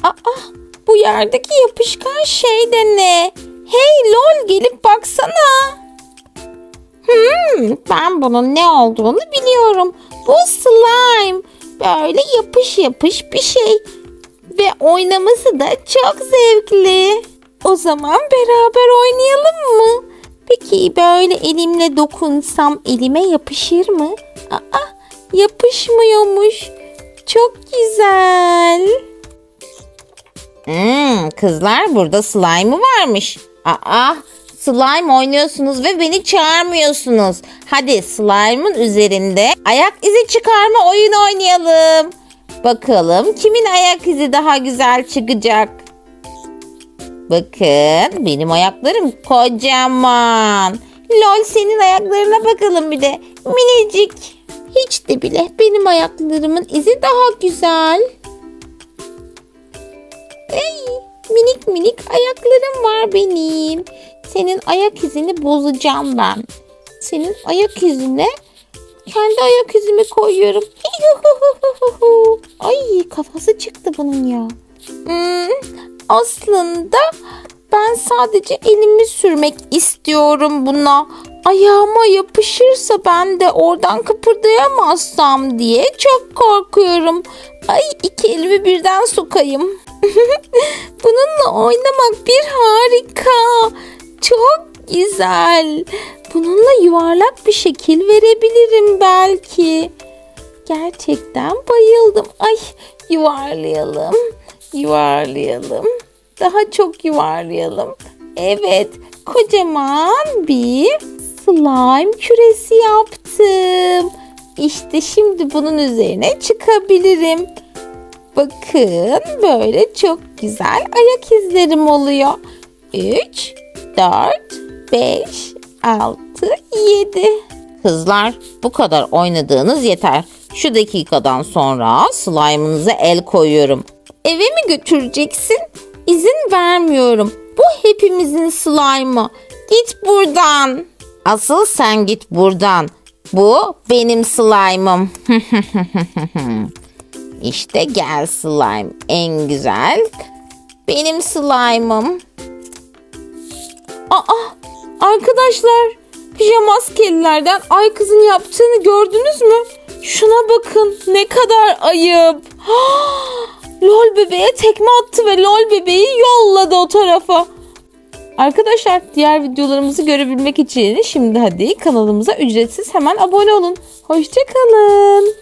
Aa, bu yerdeki yapışkan şey de ne? Hey lol, gelip baksana. Ben bunun ne olduğunu biliyorum. Bu slime. Böyle yapış yapış bir şey. Ve oynaması da çok zevkli. O zaman beraber oynayalım mı? Peki böyle elimle dokunsam elime yapışır mı? Aa, yapışmıyormuş. Çok güzel. Kızlar, burada slime varmış. Slime oynuyorsunuz ve beni çağırmıyorsunuz. Hadi slime'ın üzerinde ayak izi çıkarma oyunu oynayalım. Bakalım kimin ayak izi daha güzel çıkacak. Bakın, benim ayaklarım kocaman. Lol, senin ayaklarına bakalım bir de. Minicik. Hiç de bile, benim ayaklarımın izi daha güzel. Minik minik ayaklarım var benim. Senin ayak izini bozacağım ben. Senin ayak izine kendi ayak izimi koyuyorum. Ay, kafası çıktı bunun ya. Aslında ben sadece elimi sürmek istiyorum buna. Ayağıma yapışırsa ben de oradan kıpırdayamazsam diye çok korkuyorum. Ay, iki elimi birden sokayım. Bununla oynamak bir harika. Çok güzel. Bununla yuvarlak bir şekil verebilirim belki. Gerçekten bayıldım. Ay, yuvarlayalım. Yuvarlayalım. Daha çok yuvarlayalım. Evet, kocaman bir slime küresi yaptım. İşte şimdi bunun üzerine çıkabilirim. Bakın, böyle çok güzel ayak izlerim oluyor. 3, 4, 5, 6, 7. Kızlar, bu kadar oynadığınız yeter. Şu dakikadan sonra slime'ınıza el koyuyorum. Eve mi götüreceksin? İzin vermiyorum. Bu hepimizin slime'ı. Git buradan. Asıl sen git buradan. Bu benim slime'ım. İşte gel slime. En güzel. Benim slime'ım. Arkadaşlar, pijamaskelilerden ay kızın yaptığını gördünüz mü? Şuna bakın, ne kadar ayıp. Lol bebeğe tekme attı ve lol bebeği yolladı o tarafa. Arkadaşlar, diğer videolarımızı görebilmek için şimdi hadi kanalımıza ücretsiz hemen abone olun. Hoşça kalın.